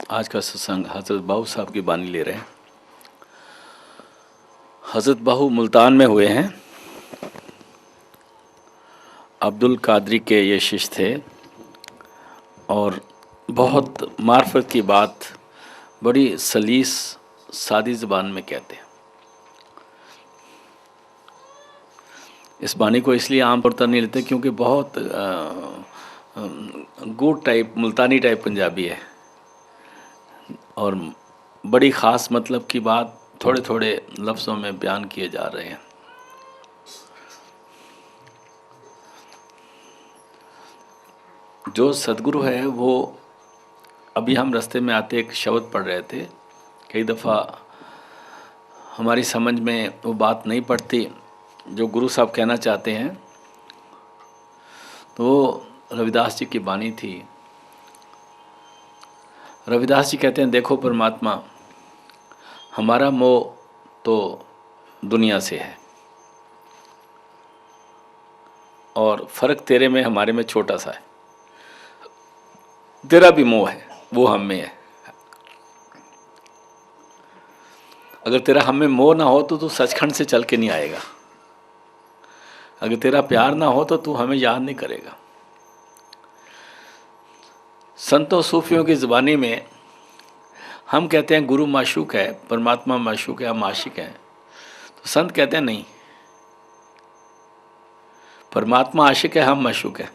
आज का सत्संग हज़रत बाहू साहब की बानी ले रहे हैं। हज़रत बाहू मुल्तान में हुए हैं। अब्दुल कादरी के ये शिष्य थे और बहुत मार्फत की बात बड़ी सलीस सादी ज़बान में कहते हैं। इस बानी को इसलिए आम तौर पर नहीं लेते क्योंकि बहुत गुड टाइप मुल्तानी टाइप पंजाबी है और बड़ी ख़ास मतलब की बात थोड़े थोड़े लफ्ज़ों में बयान किए जा रहे हैं। जो सदगुरु है वो अभी हम रास्ते में आते एक शब्द पढ़ रहे थे। कई दफ़ा हमारी समझ में वो बात नहीं पड़ती जो गुरु साहब कहना चाहते हैं। तो रविदास जी की बानी थी। रविदास जी कहते हैं, देखो परमात्मा, हमारा मोह तो दुनिया से है और फ़र्क तेरे में हमारे में छोटा सा है। तेरा भी मोह है, वो हम में है। अगर तेरा हम में मोह ना हो तो तू सचखंड से चल के नहीं आएगा। अगर तेरा प्यार ना हो तो तू हमें याद नहीं करेगा। संतों सूफियों की ज़बानी में हम कहते हैं गुरु माशूक है, परमात्मा माशूक है, हम आशिक हैं। तो संत कहते हैं नहीं, परमात्मा आशिक है, हम माशूक हैं।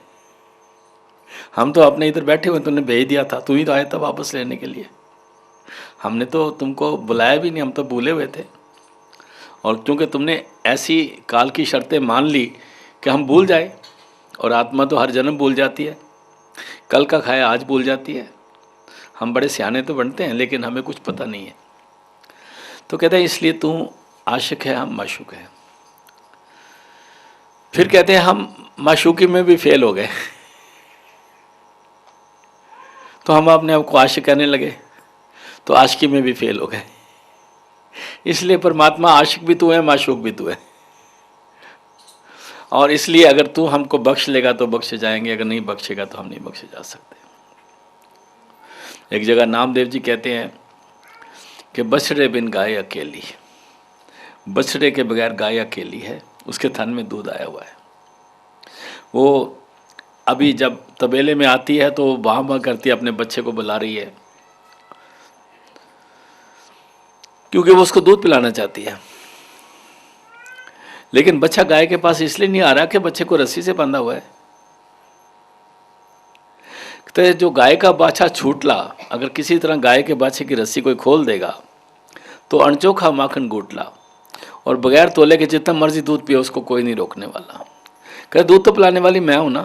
हम तो अपने इधर बैठे हुए, तुमने भेज दिया था, तू ही तो आया था वापस लेने के लिए। हमने तो तुमको बुलाया भी नहीं, हम तो भूले हुए थे। और क्योंकि तुमने ऐसी काल की शर्तें मान ली कि हम भूल जाए, और आत्मा तो हर जन्म भूल जाती है, कल का खाया आज भूल जाती है। हम बड़े सियाने तो बनते हैं लेकिन हमें कुछ पता नहीं है। तो कहते हैं इसलिए तू आशिक है, हम माशूक हैं। फिर कहते हैं हम माशूकी में भी फेल हो गए तो हम अपने आप को आशिक कहने लगे, तो आशिकी में भी फेल हो गए। इसलिए परमात्मा आशिक भी तू है, माशूक भी तू है। और इसलिए अगर तू हमको बख्श लेगा तो बख्शे जाएंगे, अगर नहीं बख्शेगा तो हम नहीं बख्शे जा सकते। एक जगह नामदेव जी कहते हैं कि बछड़े बिन गाय अकेली, बछड़े के बगैर गाय अकेली है, उसके थन में दूध आया हुआ है। वो अभी जब तबेले में आती है तो वाह वाह करती है, अपने बच्चे को बुला रही है क्योंकि वो उसको दूध पिलाना चाहती है। लेकिन बच्चा गाय के पास इसलिए नहीं आ रहा कि बच्चे को रस्सी से बंधा हुआ है। तो जो गाय का बाछा छूटला, अगर किसी तरह गाय के बाछे की रस्सी कोई खोल देगा तो अणचोखा माखन गूटला, और बगैर तोले के जितना मर्जी दूध पिए उसको कोई नहीं रोकने वाला। कह दूध तो पिलाने वाली मैं हूं ना।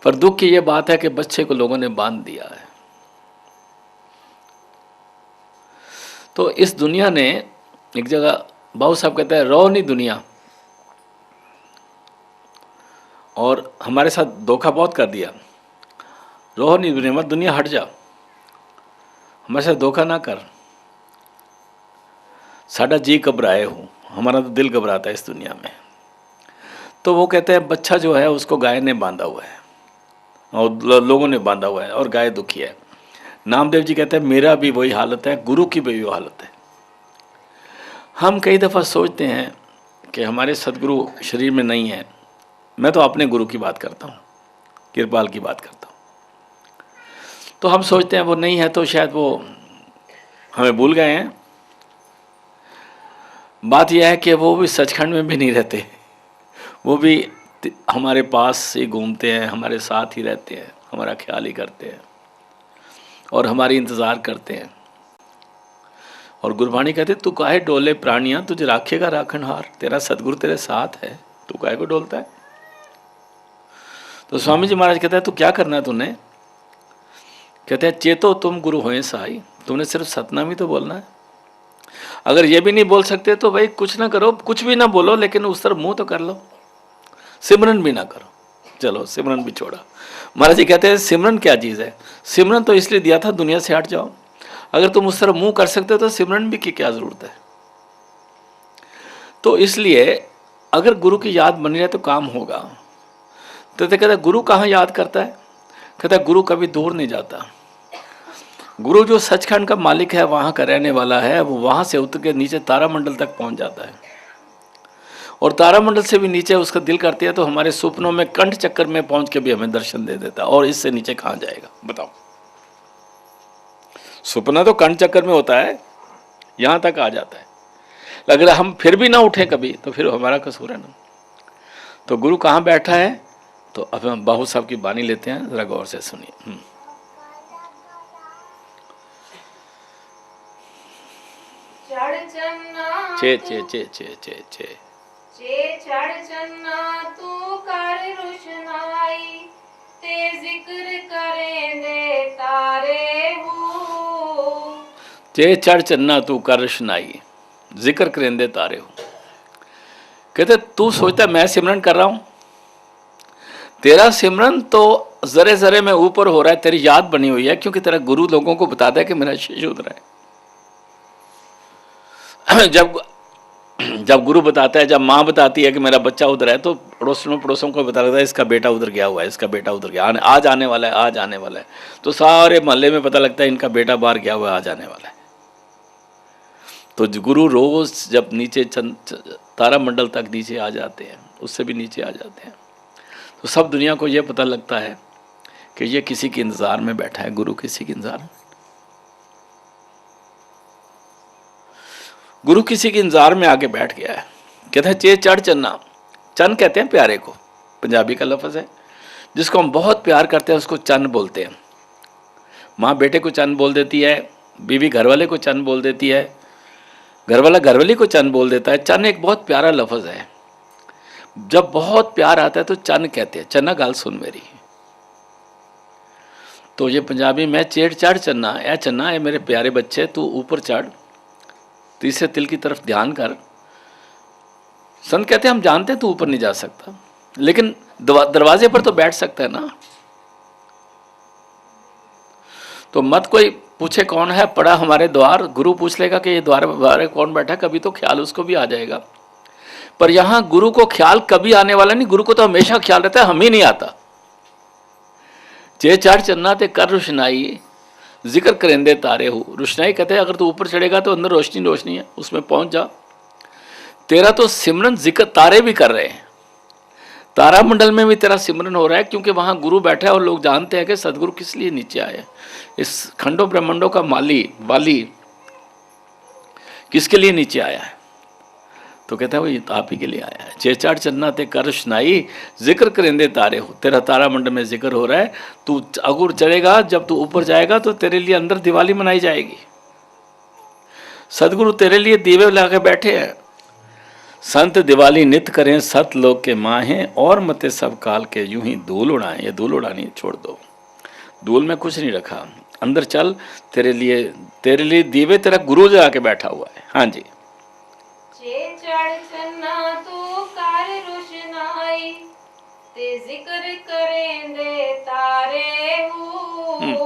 पर दुख की यह बात है कि बच्चे को लोगों ने बांध दिया है। तो इस दुनिया ने, एक जगह बाबू साहब कहते हैं, रहो नहीं दुनिया, और हमारे साथ धोखा बहुत कर दिया। रहो नहीं दुनिया, मत दुनिया हट जा, हमारे साथ धोखा ना कर। साडा जी घबराए हो, हमारा तो दिल घबराता है इस दुनिया में। तो वो कहते हैं बच्चा जो है उसको गाय ने बांधा हुआ है और लोगों ने बांधा हुआ है और गाय दुखी है। नामदेव जी कहते हैं मेरा भी वही हालत है, गुरु की भी वही हालत है। हम कई दफ़ा सोचते हैं कि हमारे सदगुरु शरीर में नहीं है। मैं तो अपने गुरु की बात करता हूँ, कृपाल की बात करता हूँ। तो हम सोचते हैं वो नहीं है तो शायद वो हमें भूल गए हैं। बात यह है कि वो भी सचखंड में भी नहीं रहते, वो भी हमारे पास ही घूमते हैं, हमारे साथ ही रहते हैं, हमारा ख्याल ही करते हैं और हमारी इंतज़ार करते हैं। और गुरबाणी कहते तू काहे डोले प्राणियां, तुझे राखेगा राखनहार। तेरा सदगुरु तेरे साथ है, तू काहे को डोलता है। तो स्वामी जी महाराज कहते हैं तू क्या करना है तूने। कहते हैं चेतो तुम गुरु होए सहाय, तुमने सिर्फ सतनाम ही तो बोलना है। अगर ये भी नहीं बोल सकते तो भाई कुछ ना करो, कुछ भी ना बोलो, लेकिन उस तरफ मुंह तो कर लो। सिमरन भी ना करो, चलो सिमरन भी छोड़ा। महाराज जी कहते हैं सिमरन क्या चीज़ है। सिमरन तो इसलिए दिया था दुनिया से हट जाओ। अगर तुम उस तरफ मुंह कर सकते हो तो सिमरन भी की क्या ज़रूरत है। तो इसलिए अगर गुरु की याद बनी रहे तो काम होगा। तो कहते गुरु कहाँ याद करता है। कहता गुरु कभी दूर नहीं जाता। गुरु जो सचखंड का मालिक है, वहाँ का रहने वाला है, वो वहाँ से उतर के नीचे तारामंडल तक पहुँच जाता है। और तारामंडल से भी नीचे उसका दिल करती है तो हमारे सपनों में कंठ चक्कर में पहुँच के भी हमें दर्शन दे देता है। और इससे नीचे कहाँ जाएगा बताओ? सपना तो कंठ चक्कर में होता है, यहाँ तक आ जाता है। अगर हम फिर भी ना उठें कभी तो फिर हमारा कसूर है ना। तो गुरु कहाँ बैठा है? तो अब हम बाहू साहब की बानी लेते हैं, जरा गौर से सुनिए। चे चे चे चे चे चे चढ़ चन्ना तू कर रुशनाई ते जिक्र करें दे तारे हो। चे चढ़ चन्ना तू कर रुशनाई जिक्र करें दे तारे हो। कहते तू सोचता मैं सिमरन कर रहा हूं, तेरा सिमरन तो जरे जरे में ऊपर हो रहा है, तेरी याद बनी हुई है, क्योंकि तेरा गुरु लोगों को बताता है कि मेरा शिष्य उधर है। जब गुरु बताता है, जब माँ बताती है कि मेरा बच्चा उधर है, तो पड़ोसों को बता देता है इसका बेटा उधर गया हुआ है, इसका बेटा उधर गया, आज आने वाला है, आज आने वाला है। तो सारे मोहल्ले में पता लगता है इनका बेटा बाहर गया हुआ है, आज आने वाला है। तो गुरु रोज जब नीचे तारामंडल तक नीचे आ जाते हैं, उससे भी नीचे आ जाते हैं, तो सब दुनिया को यह पता लगता है कि ये किसी के इंतजार में बैठा है। गुरु किसी के इंतजार में, गुरु किसी के इंतजार में आके बैठ गया है। कहते हैं चे चढ़ चन्ना, चन कहते हैं प्यारे को, पंजाबी का लफ्ज़ है। जिसको हम बहुत प्यार करते हैं उसको चन बोलते हैं। माँ बेटे को चन बोल देती है, बीवी घरवाले को चन बोल देती है, घरवाला घरवाली को चन बोल देता है। चन एक बहुत प्यारा लफ्ज़ है। जब बहुत प्यार आता है तो चन कहते हैं, चन्ना गाल सुन मेरी। तो ये पंजाबी में चेड़ चढ़ चन्ना, ए चन्ना, ए मेरे प्यारे बच्चे, तू ऊपर चढ़, तीसरे तिल की तरफ ध्यान कर। संत कहते हैं हम जानते हैं तू ऊपर नहीं जा सकता, लेकिन दरवाजे पर तो बैठ सकता है ना। तो मत कोई पूछे कौन है पड़ा हमारे द्वार, गुरु पूछ लेगा कि ये द्वार पर कौन बैठा, कभी तो ख्याल उसको भी आ जाएगा। पर यहां गुरु को ख्याल कभी आने वाला नहीं, गुरु को तो हमेशा ख्याल रहता है, हम ही नहीं आता। चे चढ़ चन्ना ते कर रुशनाई जिक्र करेंदे तारे हो। रोशनाई कहते हैं अगर तू ऊपर चढ़ेगा तो अंदर रोशनी रोशनी है, उसमें पहुंच जा। तेरा तो सिमरन जिक्र तारे भी कर रहे हैं, तारामंडल में भी तेरा सिमरन हो रहा है, क्योंकि वहां गुरु बैठा है और लोग जानते हैं कि सदगुरु किस लिए नीचे आए। इस खंडों ब्रह्मंडों का वाली किसके लिए नीचे आया है? तो कहता है वो आप ही के लिए आया है। चेचाड़ चन्ना ते करशनाई जिक्र करेंदे तारे हो। तेरा तारामंडल में जिक्र हो रहा है। तू अगुर चढ़ेगा, जब तू ऊपर जाएगा तो तेरे लिए अंदर दिवाली मनाई जाएगी। सदगुरु तेरे लिए दीवे ला के बैठे हैं। संत दिवाली नित करें, सत लोग के माहें, और मते सब काल के यूं ही धूल उड़ाएं। ये धूल उड़ानी छोड़ दो, धूल में कुछ नहीं रखा, अंदर चल। तेरे लिए दीवे तेरा गुरु जो आके बैठा हुआ है। हाँ जी। ते जिक्र करें दे तारे हो।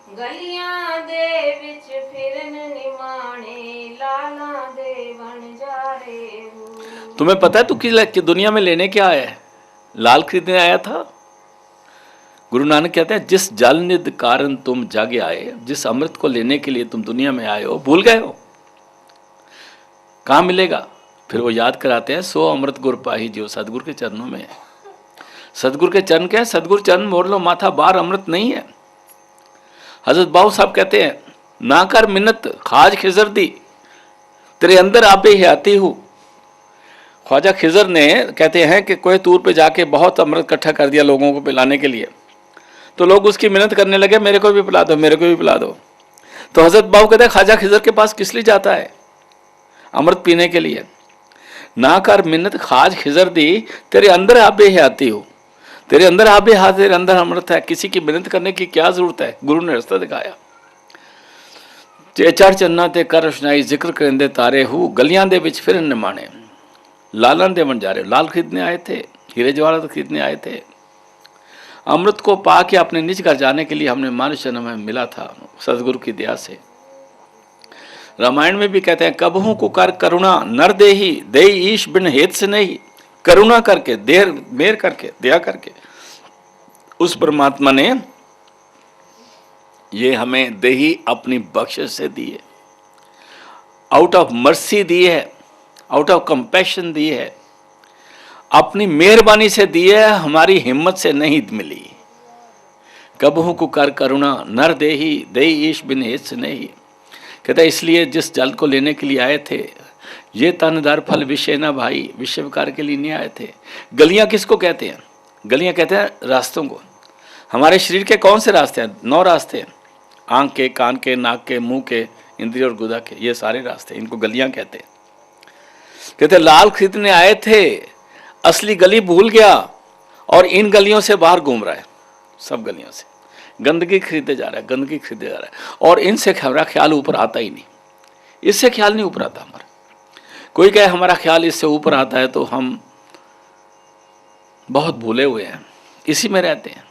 गलियां दे विच फिरन निमाणे, लाला दे बन जा रे हो। तुम्हें पता है तू कि दुनिया में लेने क्या आया है? लाल खरीदने आया था। गुरु नानक कहते हैं जिस जल निध कारण तुम जग आए, जिस अमृत को लेने के लिए तुम दुनिया में आए हो, भूल गए हो? कहाँ मिलेगा? फिर वो याद कराते हैं, सो अमृत गुर पाही जो सदगुरु के चरणों में है। सदगुरु के चरण क्या है? सदगुरु चरण मोड़ लो माथा, बार अमृत नहीं है। हजरत बाबू साहब कहते हैं ना कर मिन्नत खाज खिजर दी, तेरे अंदर आपे हयाती हूँ। ख्वाजा खिजर ने कहते हैं कि कोई तूर पे जाके बहुत अमृत इकट्ठा कर दिया लोगों को पिलाने के लिए, तो लोग उसकी मिन्नत करने लगे, मेरे को भी पिला दो, मेरे को भी पिला दो। तो हजरत बाबू कहते हैं ख्वाजा खिजर के पास किस लिए जाता है? अमृत पीने के लिए। ना कर मिन्नत खाज खिजर दी, तेरे अंदर आपे हयाती हूँ, तेरे अंदर आबे हाथ, तेरे अंदर अमृत है, किसी की मिन्नत करने की क्या जरूरत है? गुरु ने रास्ता दिखाया। चेचड़ चन्ना ते कर रोशनाई जिक्र करेंदे तारे हूँ, गलियां दे विच फिरन निमाणे, लालन दे बन जा रहे। लाल खरीदने आए थे, हीरे जवाहरात खरीदने आए थे। अमृत को पा के अपने निज घर जाने के लिए हमने मानव जन्म में मिला था सदगुरु की दया से। रामायण में भी कहते हैं कबहू को कर करुणा नर देही, देही ईश बिन हेत से नहीं। करुणा करके, देर मेर करके, दया करके उस परमात्मा ने ये हमें देही अपनी बख्शिश से दी है, आउट ऑफ मर्सी दी है, आउट ऑफ कंपैशन दी है, अपनी मेहरबानी से दी है, हमारी हिम्मत से नहीं मिली। कबहू को कर करुणा नर देही देही ईश बिन हित नहीं। कहता है इसलिए जिस जल को लेने के लिए आए थे, ये तनदार फल विषय ना भाई, विषय विकार के लिए नहीं आए थे। गलियां किसको कहते हैं? गलियां कहते हैं रास्तों को। हमारे शरीर के कौन से रास्ते हैं? 9 रास्ते हैं, आंख के, कान के, नाक के, मुंह के, इंद्रिय और गुदा के, ये सारे रास्ते, इनको गलियां कहते हैं। कहते लाल खरीदने आए थे, असली गली भूल गया और इन गलियों से बाहर घूम रहा है। सब गलियों से गंदगी खरीदे जा रहा है, गंदगी खरीदे जा रहा है, और इनसे हमारा ख्याल ऊपर आता ही नहीं। इससे ख्याल नहीं ऊपर आता हमारा। कोई कहे हमारा ख्याल इससे ऊपर आता है तो हम बहुत भूले हुए हैं, इसी में रहते हैं।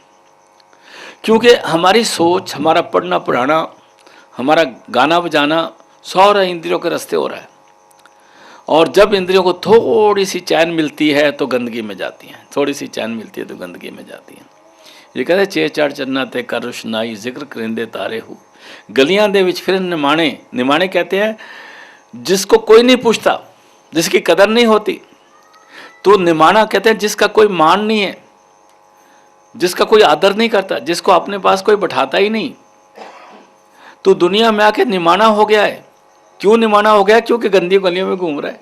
क्योंकि हमारी सोच, हमारा पढ़ना पढ़ाना, हमारा गाना बजाना 100 इंद्रियों के रास्ते हो रहा है, और जब इंद्रियों को थोड़ी सी चैन मिलती है तो गंदगी में जाती हैं, थोड़ी सी चैन मिलती है तो गंदगी में जाती हैं। ये कहते चे चार चन्ना ते कर रुशनाई जिक्र करेंदे तारे हो, गलियां दे विच फिरन निमाणे। निमाणे कहते हैं जिसको कोई नहीं पूछता, जिसकी कदर नहीं होती। तो निमाणा कहते हैं जिसका कोई मान नहीं है, जिसका कोई आदर नहीं करता, जिसको अपने पास कोई बैठाता ही नहीं। तो दुनिया में आके निमाणा हो गया है। क्यों निमाणा हो गया? क्योंकि गंदी गलियों में घूम रहा है।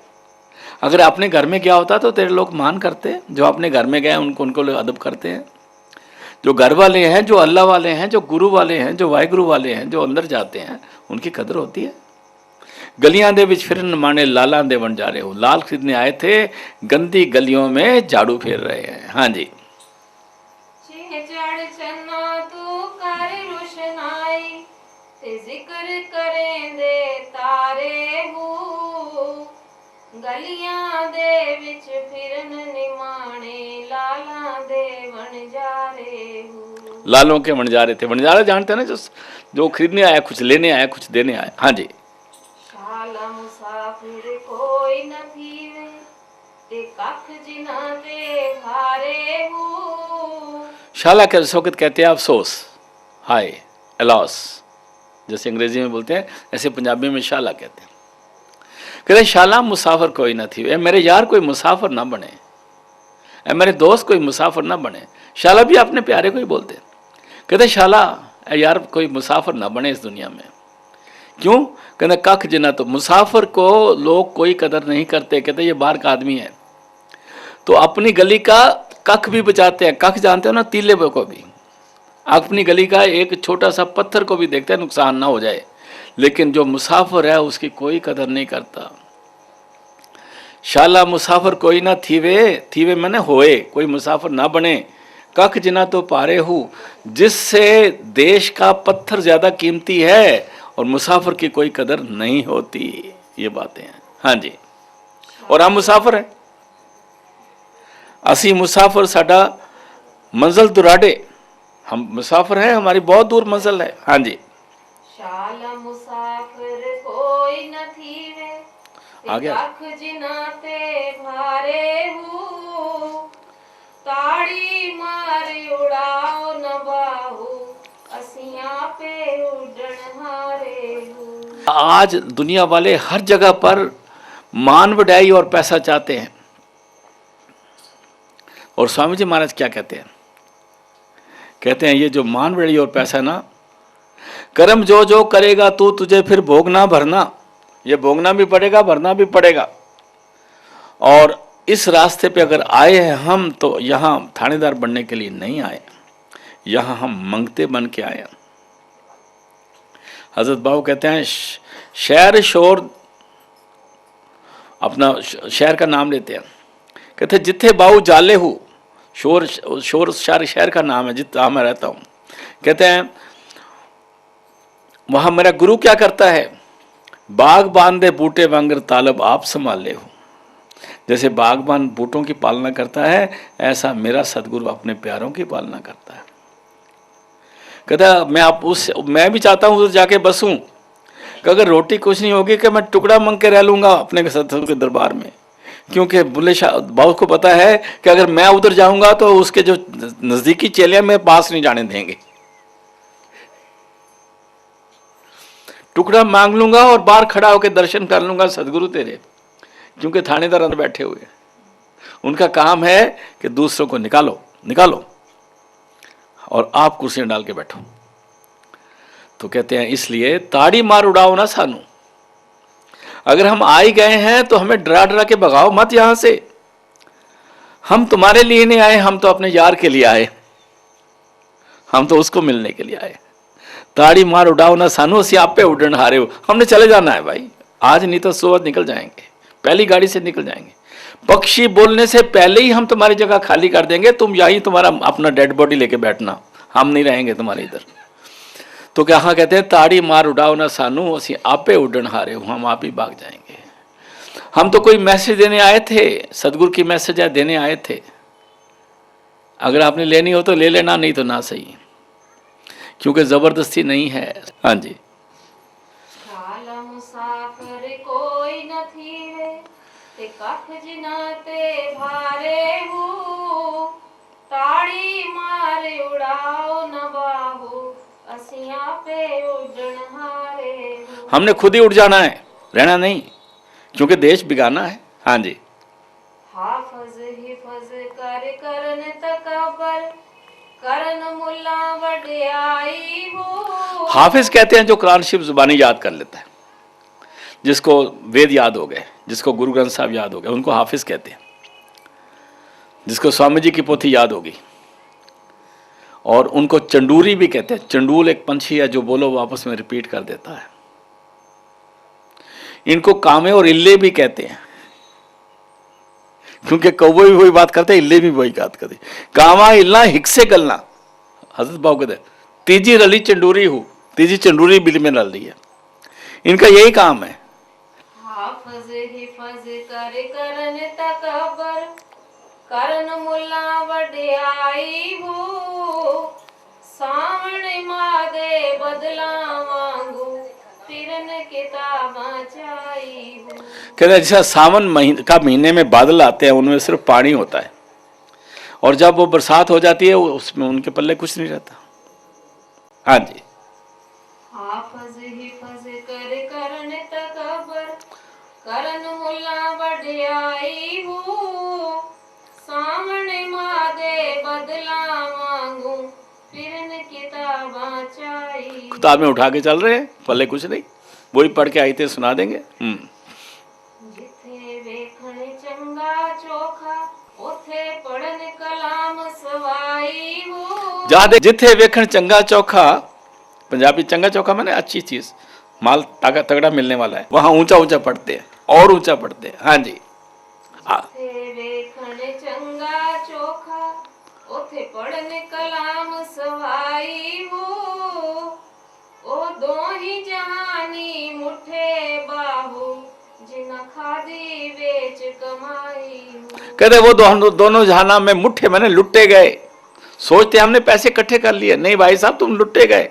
अगर अपने घर में गया होता तो तेरे लोग मान करते, जो अपने घर में गए उनको लोग अदब करते हैं। जो घर वाले हैं, जो अल्लाह वाले हैं, जो गुरु वाले हैं, जो वाहिगुरु वाले हैं, जो अंदर जाते हैं, उनकी कदर होती है। गलियां दे विच फिरन माने लाला दे बन जा रहे हो। लाल खरीदने आए थे, गंदी गलियों में झाड़ू फेर रहे हैं। हाँ जी। जिक्र करें दे तारे हूँ, गलियां दे विच फिरन निमाणे, लाला दे बन जा रहे हूँ। लालों के वनजारे थे। वनजारे जानते हैं ना, जो खरीदने आया, कुछ लेने आया, कुछ देने आया। हाँ जी। शाला मुसाफिर कोई न थीवे, ते कख जिना ते भारे हूँ। शाला के वक्त कहते हैं अफसोस, हाय, अलॉस, जैसे अंग्रेजी में बोलते हैं, ऐसे पंजाबी में शाला कहते हैं। कहते शाला मुसाफिर कोई ना थी, ए मेरे यार कोई मुसाफिर ना बने, ए मेरे दोस्त कोई मुसाफिर ना बने। शाला भी अपने प्यारे को ही बोलते हैं। कहते शाला ए यार कोई मुसाफिर ना बने इस दुनिया में। क्यों? कहते कख जिना, तो मुसाफिर को लोग कोई कदर नहीं करते। कहते ये बाहर का आदमी है, तो अपनी गली का कख भी बचाते हैं। कख जानते हो ना, तीले को भी। अपनी गली का एक छोटा सा पत्थर को भी देखते हैं नुकसान ना हो जाए। लेकिन जो मुसाफिर है उसकी कोई कदर नहीं करता। शाला मुसाफिर कोई ना थीवे, थीवे मैंने होए, कोई मुसाफिर ना बने। कख जिना तो पारे हूँ, जिससे देश का पत्थर ज्यादा कीमती है और मुसाफिर की कोई कदर नहीं होती। ये बातें हैं। हाँ जी। और हम मुसाफिर हैं, असी मुसाफिर, साडा मंजिल दुराडे। हम मुसाफिर हैं, हमारी बहुत दूर मंजिल है। हाँ जी। शाला मुसाफिर कोई न थीवे, आ गया। कख जिना ते भारे हूँ, ताड़ी मार उड़ाओ न बाहू, असियां पे उड़न हारे हूँ। आज दुनिया वाले हर जगह पर मान बढ़ाई और पैसा चाहते हैं। और स्वामी जी महाराज क्या कहते हैं? कहते हैं ये जो मान बढ़ाई और पैसा ना, कर्म जो जो करेगा तू, तुझे फिर भोगना भरना। ये भोगना भी पड़ेगा, भरना भी पड़ेगा। और इस रास्ते पे अगर आए हैं हम, तो यहाँ थानेदार बनने के लिए नहीं आए, यहाँ हम मंगते बन के आए। हजरत बाबू कहते हैं शहर शोर, अपना शहर का नाम लेते हैं। कहते जिथे बाऊ जाले हूँ, शोर शोर शहर का नाम है जितना मैं रहता हूँ। कहते हैं वहाँ मेरा गुरु क्या करता है, बाग बांधे बूटे वांगर तालब आप संभाले हो। जैसे बागबान बूटों की पालना करता है, ऐसा मेरा सदगुरु अपने प्यारों की पालना करता है। कहता मैं भी चाहता हूँ उधर जाके बसूं, कि अगर रोटी कुछ नहीं होगी कि मैं टुकड़ा मांग के रह लूंगा अपने सदगुरु के दरबार में। क्योंकि बुल्ले शाह बाबू को पता है कि अगर मैं उधर जाऊंगा तो उसके जो नजदीकी चेले मेरे पास नहीं जाने देंगे। टुकड़ा मांग लूंगा और बाहर खड़ा होकर दर्शन कर लूंगा सदगुरु तेरे, क्योंकि थानेदार अंदर बैठे हुए हैं। उनका काम है कि दूसरों को निकालो निकालो और आप कुर्सियां डाल के बैठो। तो कहते हैं इसलिए ताड़ी मार उड़ाओ ना सानू। अगर हम आ ही गए हैं तो हमें डरा डरा के भगाओ मत यहां से। हम तुम्हारे लिए नहीं आए, हम तो अपने यार के लिए आए, हम तो उसको मिलने के लिए आए। ताड़ी मार उड़ाओ ना सानू, असी आप पे उड़न हारे हो। हमने चले जाना है भाई, आज नहीं तो सुबह निकल जाएंगे, पहली गाड़ी से निकल जाएंगे। पक्षी बोलने से पहले ही हम तुम्हारी जगह खाली कर देंगे, तुम यहीं तुम्हारा अपना डेड बॉडी लेके बैठना, हम नहीं रहेंगे तुम्हारे इधर। तो क्या कहते हैं ताड़ी मार उड़ाओ ना सानू, असी आपे उड़न हारे हो, हम आप ही भाग जाएंगे। हम तो कोई मैसेज देने आए थे, सदगुरु की मैसेज है देने आए थे। अगर आपने लेनी हो तो ले लेना, नहीं तो ना सही, क्योंकि जबरदस्ती नहीं है। हाँ जी। मुसाफिर कोई नहीं वे ते कख जिना ते भारे हूँ, ताड़ी मार उड़ाओ न बाहू, असियां पे उड़न हारे हूँ। हमने खुद ही उड़ जाना है, रहना नहीं, क्योंकि देश बिगाना है। हाँ जी। हाफज हिफज कर करन तकबर, करन मुल्ला वड्याई हो। हाफिज कहते हैं जो कुरान शरीफ जुबानी याद कर लेता है, जिसको वेद याद हो गए, जिसको गुरु ग्रंथ साहब याद हो गए, उनको हाफिज कहते हैं। जिसको स्वामी जी की पोथी याद होगी, और उनको चंडूरी भी कहते हैं। चंडूल एक पंछी है जो बोलो वो आपस में रिपीट कर देता है। इनको कामे और इल्ले भी कहते हैं, क्योंकि कौवे भी वही बात करते, इल्ले भी वही बात करते। कामा इल्ला हिक्से गलना, हजरत बाबू कहते तीजी रली चंडूरी हूं, तीजी चंडूरी बिल में रल रही है। इनका यही काम है। हाफज हिफज कर करन तकबर, करन मुल्ला वड्याई हो। सावण मादे बदला वांगू, फिरन किताबां चाई हो। कहते जैसा सावन का महीने में बादल आते हैं, उनमें सिर्फ पानी होता है, और जब वो बरसात हो जाती है उसमें उनके पल्ले कुछ नहीं रहता। हाँ जी। हाफज हिफज कर करन तकबर, करन मुल्ला वड्याई हो। सावण मादे बदला वांगू, फिरन किताबां चाई। किताब में उठा के चल रहे हैं, पल्ले कुछ नहीं, वही पढ़ के आई थे सुना देंगे। जिथे वेखण चंगा चोखा, उथे पढ़न कलाम सवाई हो। जहाँ जिथे वेखण चंगा चोखा, पंजाबी चंगा चोखा मैंने अच्छी चीज, माल ताकत तगड़ा मिलने वाला है, वहां ऊंचा ऊंचा पढ़ते हैं और ऊंचा पढ़ते हैं। हाँ जी। वेखण चंगा चोखा, उथे पढ़न कलाम सवाई हो। ओ दो ही जहानी मुठे बाहू, जिना खादी बेच कमाई हो। कहते वो दोनों जहाना में मुठ्ठे मैंने लुट्टे गए। सोचते हमने पैसे इकट्ठे कर लिए, नहीं भाई साहब तुम लुट्टे गए,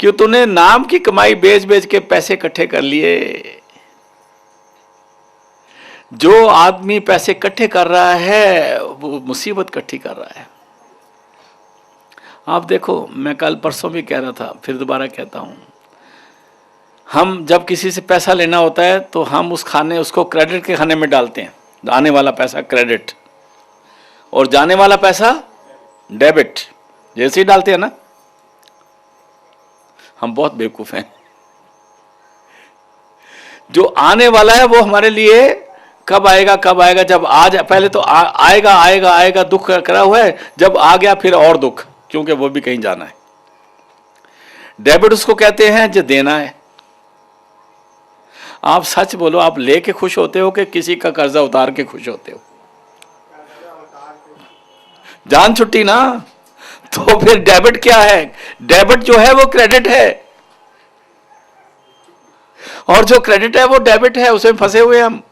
क्यों तूने नाम की कमाई बेच बेच के पैसे इकट्ठे कर लिए। जो आदमी पैसे इकट्ठे कर रहा है वो मुसीबत इकट्ठी कर रहा है। आप देखो, मैं कल परसों भी कह रहा था, फिर दोबारा कहता हूं, हम जब किसी से पैसा लेना होता है तो हम उसको क्रेडिट के खाने में डालते हैं। आने वाला पैसा क्रेडिट और जाने वाला पैसा डेबिट, जैसे ही डालते हैं ना। हम बहुत बेवकूफ हैं। जो आने वाला है वो हमारे लिए कब आएगा कब आएगा, जब आज पहले तो आएगा आएगा आएगा, दुख करा हुआ है, जब आ गया फिर और दुख, क्योंकि वो भी कहीं जाना है। डेबिट उसको कहते हैं जो देना है। आप सच बोलो, आप लेके खुश होते हो कि किसी का कर्जा उतार के खुश होते हो? जान छुट्टी ना। तो फिर डेबिट क्या है? डेबिट जो है वो क्रेडिट है, और जो क्रेडिट है वो डेबिट है, उसमें फंसे हुए हम।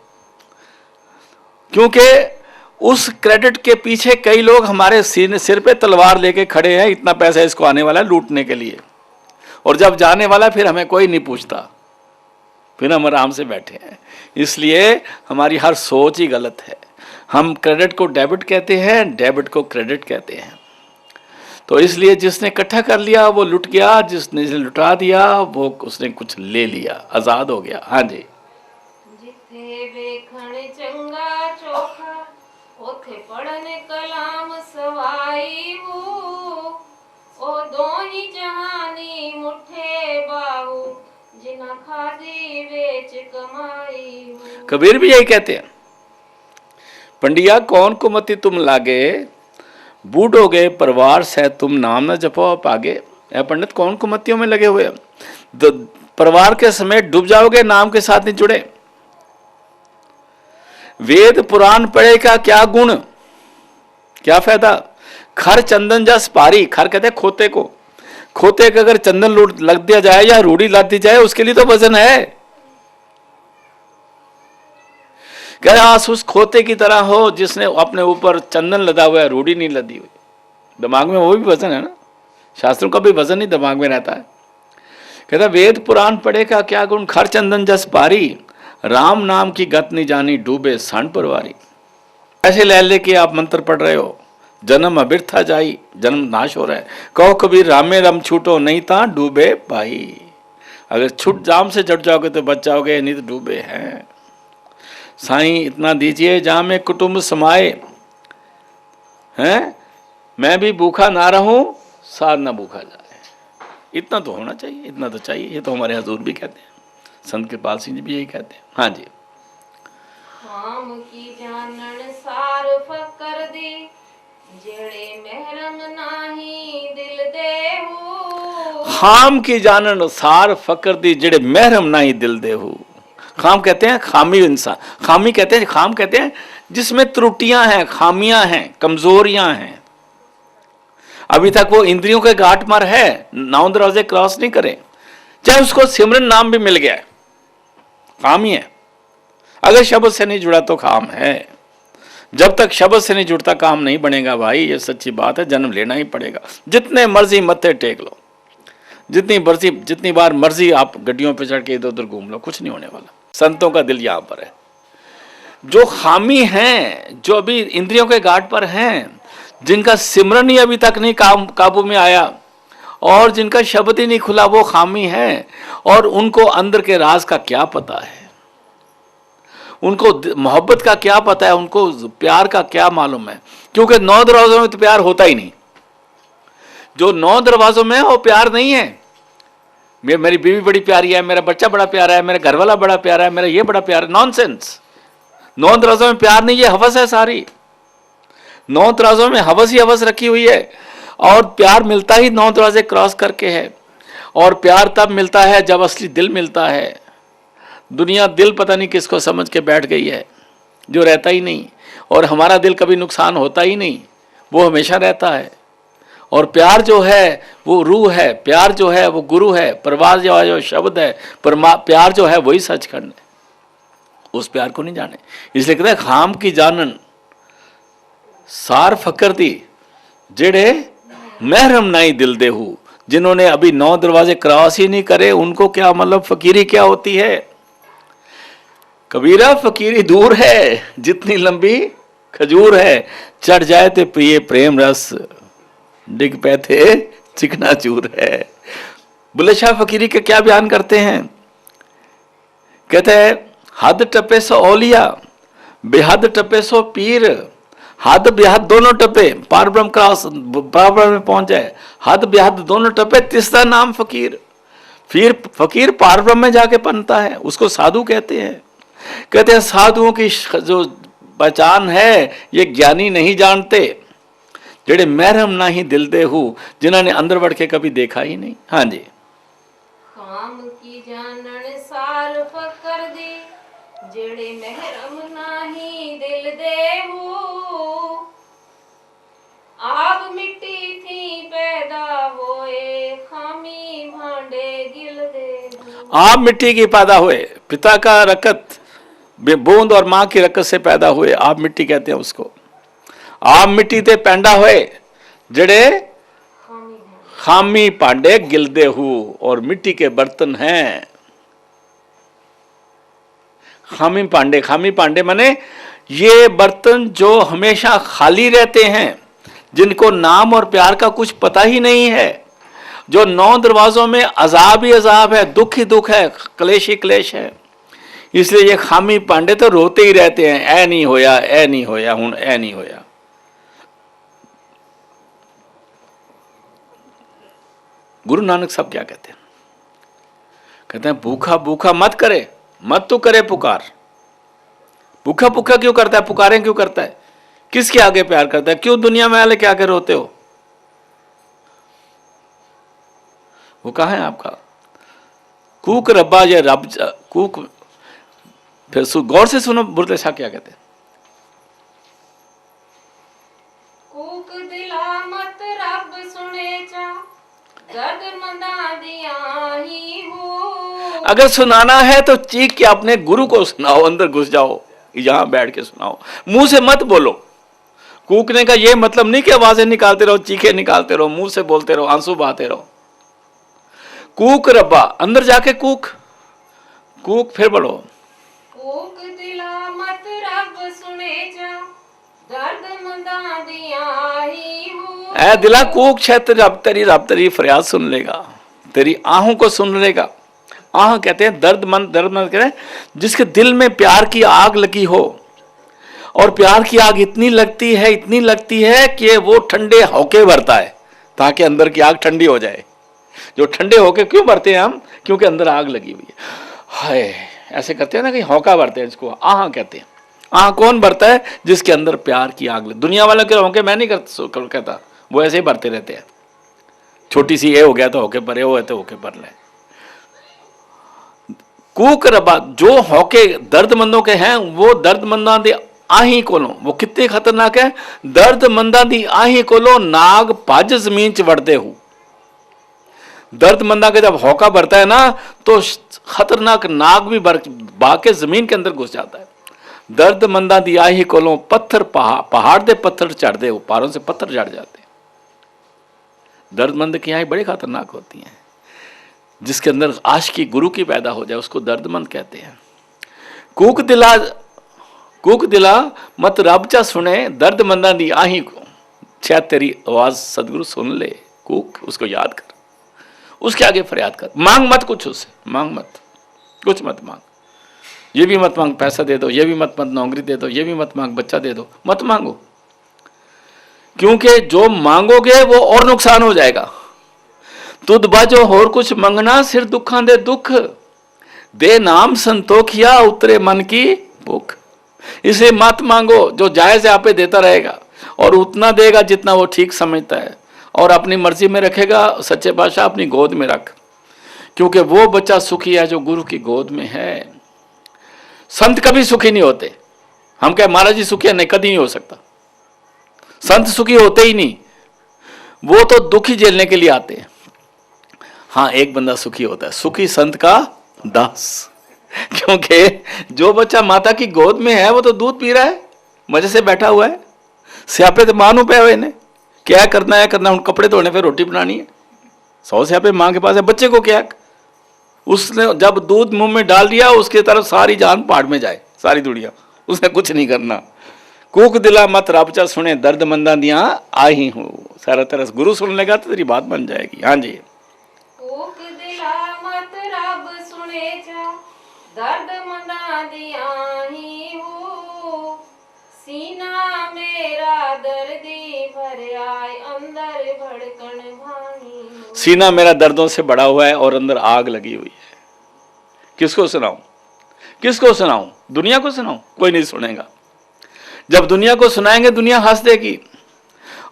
क्योंकि उस क्रेडिट के पीछे कई लोग हमारे सिर पे तलवार लेके खड़े हैं, इतना पैसा इसको आने वाला है लूटने के लिए, और जब जाने वाला फिर हमें कोई नहीं पूछता, फिर हम आराम से बैठे हैं। इसलिए हमारी हर सोच ही गलत है। हम क्रेडिट को डेबिट कहते हैं, डेबिट को क्रेडिट कहते हैं। तो इसलिए जिसने इकट्ठा कर लिया वो लुट गया, जिसने लुटा दिया वो उसने कुछ ले लिया, आजाद हो गया। हाँ जी। जिथे वेखण चंगा चोखा ओथे पढ़ने कलाम सवाई वो ओ दो ही जहानी मुठे बाहू जिना खादी बेच कमाई वो। कबीर भी यही कहते हैं, पंडिया कौन कुमति तुम लागे, बूढ़ोगे परिवार से तुम नाम न जपो पागे। ए पंडित कौन कुमतियों में लगे हुए, परिवार के समेत डूब जाओगे, नाम के साथ नहीं जुड़े। वेद पुराण पढ़े का क्या गुण, क्या फायदा। खर चंदन जस पारी, खर कहते हैं खोते को, खोते का अगर चंदन लग दिया जाए या रूढ़ी लग दी जाए उसके लिए तो वजन है। कह रहा उस खोते की तरह हो जिसने अपने ऊपर चंदन लदा हुआ है, रूढ़ी नहीं लदी हुई। दिमाग में वो भी वजन है ना, शास्त्रों का भी वजन ही दिमाग में रहता है। कहता वेद पुराण पढ़े का क्या गुण, खर चंदन जस पारी, राम नाम की गत नहीं जानी, डूबे सन परवारी। ऐसे ले लेके आप मंत्र पढ़ रहे हो, जन्म अबिरथा जाई, जन्म नाश हो रहा है। कहो कबीर रामे रम छूटो, नहीं ता डूबे भाई। अगर छुट जाम से जट जाओगे तो बच जाओगे, नहीं तो डूबे हैं। साईं इतना दीजिए जहां में कुटुंब समाए, हैं मैं भी भूखा ना रहूं, सार ना भूखा जाए। इतना तो होना चाहिए, इतना तो चाहिए। ये तो हमारे हजूर भी कहते हैं, संत कृपाल सिंह जी भी यही कहते हैं। हाँ जी। खाम की जानन सार फकर दी, जेड़े महरम नाही दिल देहू। खाम की जानन सार फकर दी, जेड़े महरम नाही दिल देहू। खाम कहते हैं खामी इंसान, खामी कहते हैं, खाम कहते हैं जिसमें त्रुटियां हैं, खामियां हैं, कमजोरियां हैं। अभी तक वो इंद्रियों के घाट पर है, 9 दरवाजे क्रॉस नहीं करे, चाहे उसको सिमरन नाम भी मिल गया है, काम ही है। अगर शब्द से नहीं जुड़ा तो काम है। जब तक शब्द से नहीं जुड़ता काम नहीं बनेगा भाई, ये सच्ची बात है। जन्म लेना ही पड़ेगा, जितने मर्जी मत्थे टेक लो, जितनी बार मर्जी आप गड्डियों पे चढ़ के इधर उधर घूम लो, कुछ नहीं होने वाला। संतों का दिल यहां पर है। जो खामी हैं, जो अभी इंद्रियों के घाट पर हैं, जिनका सिमरन ही अभी तक नहीं काबू में आया और जिनका शब्द ही नहीं खुला, वो खामी है। और उनको अंदर के राज का क्या पता है, उनको मोहब्बत का क्या पता है, उनको प्यार का क्या मालूम है। क्योंकि 9 दरवाजों में तो प्यार होता ही नहीं। जो 9 दरवाजों में है वो प्यार नहीं है। मेरी बीवी बड़ी प्यारी है, मेरा बच्चा बड़ा प्यारा है, मेरा घरवाला बड़ा प्यारा है, मेरा ये बड़ा प्यारा है, नॉनसेंस। 9 दरवाजों में प्यार नहीं, ये हवस है सारी। 9 दरवाजों में हवस ही हवस रखी हुई है। और प्यार मिलता ही 9 दरवाजे क्रॉस करके है। और प्यार तब मिलता है जब असली दिल मिलता है। दुनिया दिल पता नहीं किसको समझ के बैठ गई है, जो रहता ही नहीं। और हमारा दिल कभी नुकसान होता ही नहीं, वो हमेशा रहता है। और प्यार जो है वो रूह है, प्यार जो है वो गुरु है, परवाज जो शब्द है, प्यार जो है वही सचखंड है। उस प्यार को नहीं जाने, इसलिए कहते हैं खाम की जानन सार फकर दी, जेड़े महरम नाई दिल देहू। जिन्होंने अभी 9 दरवाजे क्रॉस ही नहीं करे, उनको क्या मतलब फकीरी क्या होती है। कबीरा फकीरी दूर है, जितनी लंबी खजूर है, चढ़ जाए तो पिए प्रेम रस, डिग पे थे चिकना चूर है। बुल्ले शाह फकीरी के क्या बयान करते हैं, कहते हैं हद टपे सो औलिया, बेहद टपे सो पीर। हद बेहद दोनों टपे, पार ब्रह्म क्रॉस बराबर में पहुंच जाए। हद बेहद दोनों टपे, तीसरा नाम फकीर। फिर फकीर पार ब्रह्म में जाके पनता है, उसको साधु कहते हैं। कहते हैं साधुओं की जो पहचान है ये ज्ञानी नहीं जानते, जेड़े महरम ना ही दिल दे हूँ, जिन्होंने अंदर बढ़ के कभी देखा ही नहीं। हाँ जी। काम की जानन सार फकर दी, जेड़े महरम नाही दिल देहू। आप मिट्टी थी पैदा होए, खामी भांडे गिल देहू। आप मिट्टी की पैदा हुए, पिता का रकत बूंद और माँ की रकत से पैदा हुए, आप मिट्टी कहते हैं उसको। आप मिट्टी ते पैंडा हुए, जड़े खामी पांडे गिलदे हु, और मिट्टी के बर्तन हैं खामी पांडे। खामी पांडे माने ये बर्तन जो हमेशा खाली रहते हैं, जिनको नाम और प्यार का कुछ पता ही नहीं है, जो 9 दरवाजों में अजाब ही अजाब है, दुख ही दुख है, क्लेश ही क्लेश है। इसलिए ये खामी पांडे तो रोते ही रहते हैं, ऐ नहीं होया, ऐ नहीं होया, हुण ऐ नहीं होया। गुरु नानक साहब क्या कहते हैं? कहते हैं भूखा भूखा मत करे, मत तो करे पुकार। भूखा भूखा क्यों करता है, पुकारें क्यों करता है, किसके आगे प्यार करता है, क्यों दुनिया में वाले के आगे रोते हो? वो कहाँ है आपका कूक रब्बा, ये रब कूक। फिर गौर से सुनो बुरले शाह क्या कहते हैं। कूक दिला मत रब सुने चा, दर्द मंदा दिया ही हो। अगर सुनाना है तो चीख के अपने गुरु को सुनाओ, अंदर घुस जाओ, यहां बैठ के सुनाओ, मुंह से मत बोलो। कूकने का ये मतलब नहीं कि आवाजें निकालते रहो, चीखे निकालते रहो, मुंह से बोलते रहो, आंसू बहाते रहो। कूक रब्बा, अंदर जाके कूक, कूक फिर बढ़ो। कूक दिला मत रब सुने जा, दर्द मंदा दिया ही हो। ऐ दिला कूक, छत रब तेरी फरियाद सुन लेगा, तेरी आहों को सुन लेगा। आह कहते हैं दर्दमंद कहते हैं जिसके दिल में प्यार की आग लगी हो, और प्यार की आग इतनी लगती है कि वो ठंडे होके भरता है ताकि अंदर की आग ठंडी हो जाए। जो ठंडे होके क्यों भरते हैं हम, क्योंकि अंदर आग लगी हुई है। हाय ऐसे करते हैं ना कि होका भरते हैं, इसको आह कहते हैं। आह कौन भरता है, जिसके अंदर प्यार की आग लगी। दुनिया वालों के होके मैं नहीं कहता, वो ऐसे ही भरते रहते हैं। छोटी सी ये हो गया तो होके भरे, वो है तो होके भर ले। कूक रबा, जो होके दर्दमंदों के हैं, वो दर्दमंदा दी आही कोलो, वो कितने खतरनाक है। दर्दमंदा दी आही कोलो नाग भज जमीन च वड़ते हो। दर्दमंदा के जब हौका भरता है ना, तो खतरनाक नाग भी भाग के जमीन के अंदर घुस जाता है। दर्दमंदा दी आही कोलो पत्थर पहाड़ दे पत्थर चढ़ते हो, पहाड़ों से पत्थर चढ़ जाते। दर्दमंद की आही बड़ी खतरनाक होती हैं। जिसके अंदर आशिकी गुरु की पैदा हो जाए उसको दर्दमंद कहते हैं। कूक दिला मत रब चा सुने, दर्दमंदा दी आही को, शायद तेरी आवाज सदगुरु सुन ले। कूक, उसको याद कर, उसके आगे फरियाद कर। मांग मत कुछ उससे, मांग मत कुछ, मत मांग। ये भी मत मांग पैसा दे दो, ये भी मत नौकरी दे दो, ये भी मत मांग बच्चा दे दो, मत मांगो। क्योंकि जो मांगोगे वो और नुकसान हो जाएगा। तुद बाजो होर कुछ मंगना, सिर दुखा दे दुख, दे नाम संतोखिया उतरे मन की भूख। इसे मत मांगो, जो जायज है आपे देता रहेगा, और उतना देगा जितना वो ठीक समझता है, और अपनी मर्जी में रखेगा। सच्चे बादशाह अपनी गोद में रख, क्योंकि वो बच्चा सुखी है जो गुरु की गोद में है। संत कभी सुखी नहीं होते। हम क्या महाराज जी सुखी है, नहीं, कभी नहीं हो सकता। संत सुखी होते ही नहीं, वो तो दुखी झेलने के लिए आते हैं। हाँ, एक बंदा सुखी होता है, सुखी संत का दास। क्योंकि जो बच्चा माता की गोद में है वो तो दूध पी रहा है, मजे से बैठा हुआ है। स्यापे तो मां पे हुए ने, क्या करना है करना, उन कपड़े धोने पे रोटी बनानी है। 100 स्यापे मां के पास है, बच्चे को क्या। उसने जब दूध मुंह में डाल दिया, उसकी तरफ सारी जान पहाड़ में जाए, सारी दुनिया, उसने कुछ नहीं करना। कूक दिला मत रब चा सुने, दर्द मंदा दिया आई हूं। सारा तरह गुरु सुन लेगा तो तेरी बात बन जाएगी। हाँ जी, कूक दिला मत रब सुने जा, दर्द मंदा दिया ही हो। सीना मेरा दर्दी भर आए, अंदर भड़कन भाई हो। सीना मेरा दर्दों से बड़ा हुआ है और अंदर आग लगी हुई है। किसको सुनाऊं, किसको सुनाऊं? दुनिया को सुनाऊं? कोई नहीं सुनेगा। जब दुनिया को सुनाएंगे दुनिया हंस देगी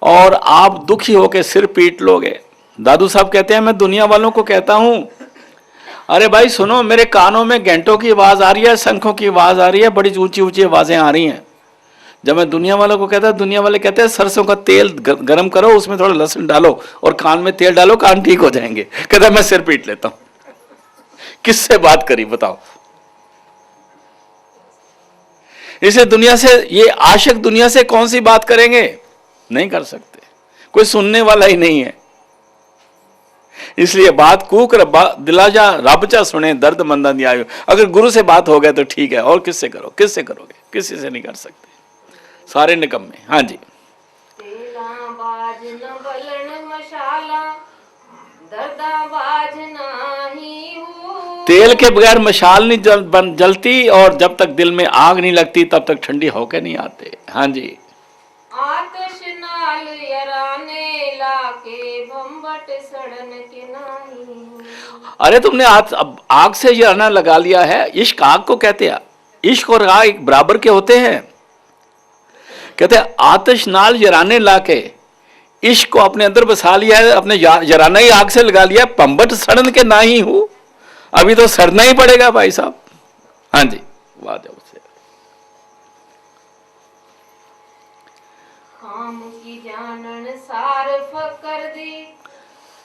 और आप दुखी होकर सिर पीट लोगे। दादू साहब कहते हैं, मैं दुनिया वालों को कहता हूं, अरे भाई सुनो, मेरे कानों में घंटों की आवाज आ रही है, शंखों की आवाज आ रही है, बड़ी ऊंची ऊंची आवाजें आ रही हैं। जब मैं दुनिया वालों को कहता, दुनिया वाले कहते हैं सरसों का तेल गर्म करो, उसमें थोड़ा लहसुन डालो और कान में तेल डालो, कान ठीक हो जाएंगे। कहता मैं सिर पीट लेता हूं। किससे बात करी बताओ? इसे दुनिया से, ये आशिक दुनिया से कौन सी बात करेंगे? नहीं कर सकते, कोई सुनने वाला ही नहीं है। इसलिए बात कूक दिला जा रब चा सुने, दर्द मंदा दिया। अगर गुरु से बात हो गया तो ठीक है, और किससे करो, किससे करोगे? किसी से नहीं कर सकते, सारे निकम्मे। हाँ जी, बाज न बलन मशाला दर्दा बाज नाही हो। तेल के बगैर मशाल नहीं जलती, और जब तक दिल में आग नहीं लगती तब तक ठंडी होके नहीं आते। हाँ जी। आतश नाल यराने लाके भंबट सड़न के नाही। अरे तुमने आग से यराना लगा लिया है। इश्क आग को कहते हैं। इश्क और आग एक बराबर के होते हैं। कहते हैं आतश नाल यराने लाके, इश्क को अपने अंदर बसा लिया है, अपने यराना ही आग से लगा लिया। पंबट सड़न के ना ही हूं, अभी तो सड़ना ही पड़ेगा भाई साहब। हाँ जी, वाह जाओ से। खाम की जानन सार फकर दी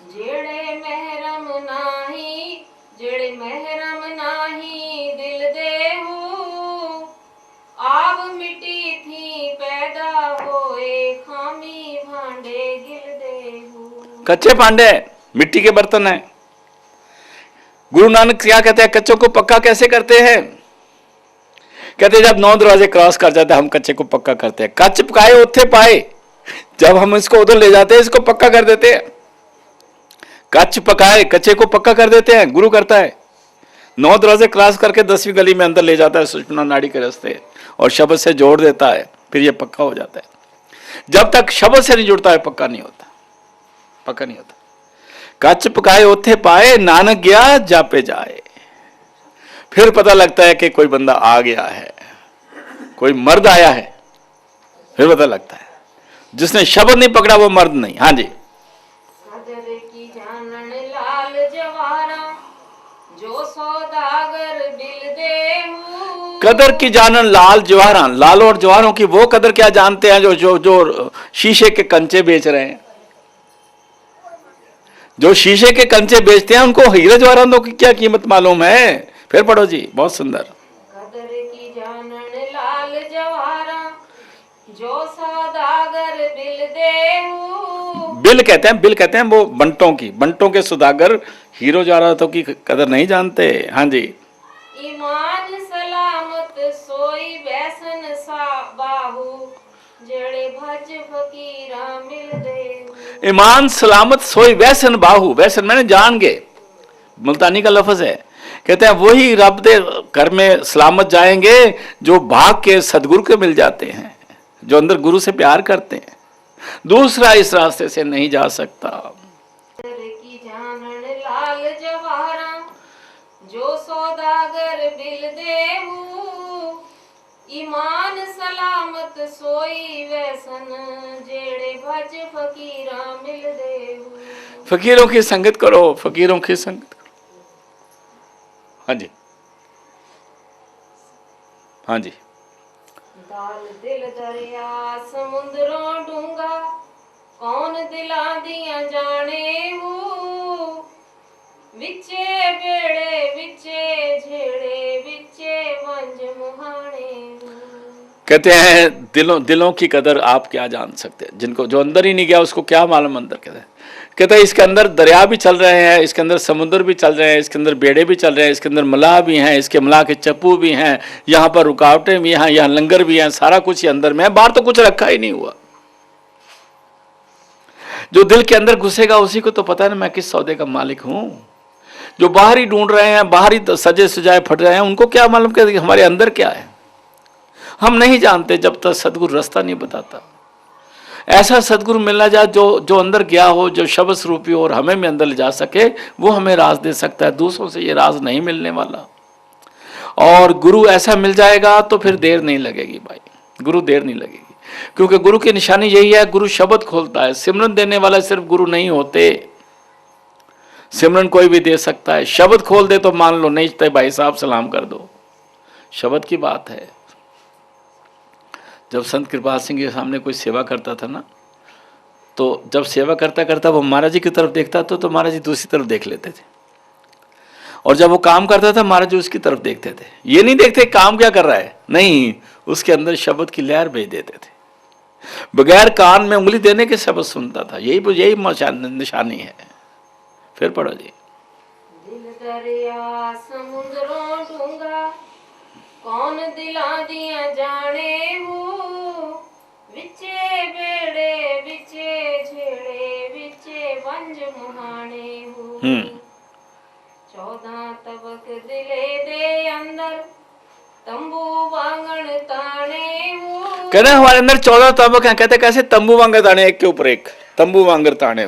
जेड़े महरम नाही, जेड़े महरम नाही दिल दे हो। आब मिट्टी थी पैदा होए खामी भांडे गिल दे हो। कच्चे भांडे मिट्टी के बर्तन हैं। गुरु नानक क्या कहते हैं, कच्चों को पक्का कैसे करते हैं? कहते हैं जब 9 दरवाजे क्रॉस कर जाते हैं हम कच्चे को पक्का करते हैं। कच्च पकाए उत्थे पाए, जब हम इसको उधर ले जाते हैं इसको पक्का कर देते हैं। कच्च पकाए कच्चे को पक्का कर देते हैं, गुरु करता है। 9 दरवाजे क्रॉस करके 10वीं गली में अंदर ले जाता है सुषुम्ना नाड़ी के रास्ते, और शब्द से जोड़ देता है, फिर ये पक्का हो जाता है। जब तक शब्द से नहीं जुड़ता है पक्का नहीं होता, पक्का नहीं होता। कच्च पकाए उत्थे पाए, नानक गया जापे जाए। फिर पता लगता है कि कोई बंदा आ गया है, कोई मर्द आया है, फिर पता लगता है। जिसने शब्द नहीं पकड़ा वो मर्द नहीं। हाँ जी। कदर की जानन लाल जवारा जो सौदागर बिल दे हूँ। कदर की जानन लाल जवाहरा, लाल और जवाहरों की वो कदर क्या जानते हैं जो जो जो शीशे के कंचे बेच रहे हैं। जो शीशे के कंचे बेचते हैं उनको हीरे जवाहरातों की क्या कीमत मालूम है। फिर पढ़ो जी, बहुत सुंदर। कदर की जानन लाल जवारा जो सौदागर बिल दे हूँ। बिल कहते हैं वो बंटों की, बंटों के सौदागर हीरो जवाहरातों की कदर नहीं जानते। हाँ जी। ईमान सलामत सोई बैसन सा बाहू जड़े भज फकीरा मिल दे। ईमान सलामत सोई वैसन बाहू, वैसन मैंने जान के, मुल्तानी का लफ्ज है। कहते हैं वही रब दे घर में सलामत जाएंगे जो भाग के सदगुरु के मिल जाते हैं, जो अंदर गुरु से प्यार करते हैं। दूसरा इस रास्ते से नहीं जा सकता। की जानन लाल जवाहरा जो सौदागर बिल देहू। ईमान सलामत सोई वैसन जेड़े भज फकीरा मिल देहू। फकीरों की संगत करो, फकीरों की संगत करो। हाँ जी, हाँ जी। दाल दिल दरिया समुद्रों डूंगा कौन दिला दिया जाने हूँ। विचे बेड़े विचे झेड़े विचे वंज मुहाने हूँ। कहते हैं दिलों की कदर आप क्या जान सकते हैं, जिनको जो अंदर ही नहीं गया उसको क्या मालूम अंदर। कहते हैं इसके अंदर दरिया भी चल रहे हैं, इसके अंदर समुद्र भी चल रहे हैं, इसके अंदर बेड़े भी चल रहे हैं, इसके अंदर मलाह भी हैं, इसके मलाह के चप्पू भी हैं, यहाँ पर रुकावटें भी हैं, यहाँ लंगर भी हैं, सारा कुछ ही अंदर में है। बाहर तो कुछ रखा ही नहीं हुआ। जो दिल के अंदर घुसेगा उसी को तो पता है ना मैं किस सौदे का मालिक हूं। जो बाहर ही ढूंढ रहे हैं, बाहर ही सजे सजाए फट रहे हैं, उनको क्या मालूम कि हमारे अंदर क्या है। हम नहीं जानते जब तक सदगुरु रास्ता नहीं बताता। ऐसा सदगुरु मिलना जाए जो अंदर गया हो, जो शब्द स्वरूपी हो और हमें भी अंदर ले जा सके, वो हमें राज दे सकता है। दूसरों से ये राज नहीं मिलने वाला। और गुरु ऐसा मिल जाएगा तो फिर देर नहीं लगेगी भाई, गुरु देर नहीं लगेगी। क्योंकि गुरु की निशानी यही है, गुरु शब्द खोलता है। सिमरन देने वाला सिर्फ गुरु नहीं होते, सिमरन कोई भी दे सकता है। शब्द खोल दे तो मान लो, नहीं तो भाई साहब सलाम कर दो। शब्द की बात है। जब संत कृपाल सिंह के सामने कोई सेवा करता था ना, तो जब सेवा करता करता वो महाराज जी की तरफ देखता तो महाराज जी दूसरी तरफ देख लेते थे। और जब वो काम करता था महाराज जी उसकी तरफ देखते थे। ये नहीं देखते काम क्या कर रहा है, नहीं, उसके अंदर शब्द की लहर भेज देते थे। बगैर कान में उंगली देने के शब्द सुनता था। यही निशानी है। फिर पढ़ो जी। दिल दरिया समुद्रों डूंगा कौन दिला दिया जाने हूँ। विचे बेड़े विचे पंज मुहाने हो। हम्म 14 तबक दिले दे अंदर तंबू वांगण ताने हो। कहते हैं हमारे अंदर 14 तबक हैं। कहते हैं कैसे? तंबू वांगर ताने, एक के ऊपर एक तंबू वांगर ताने।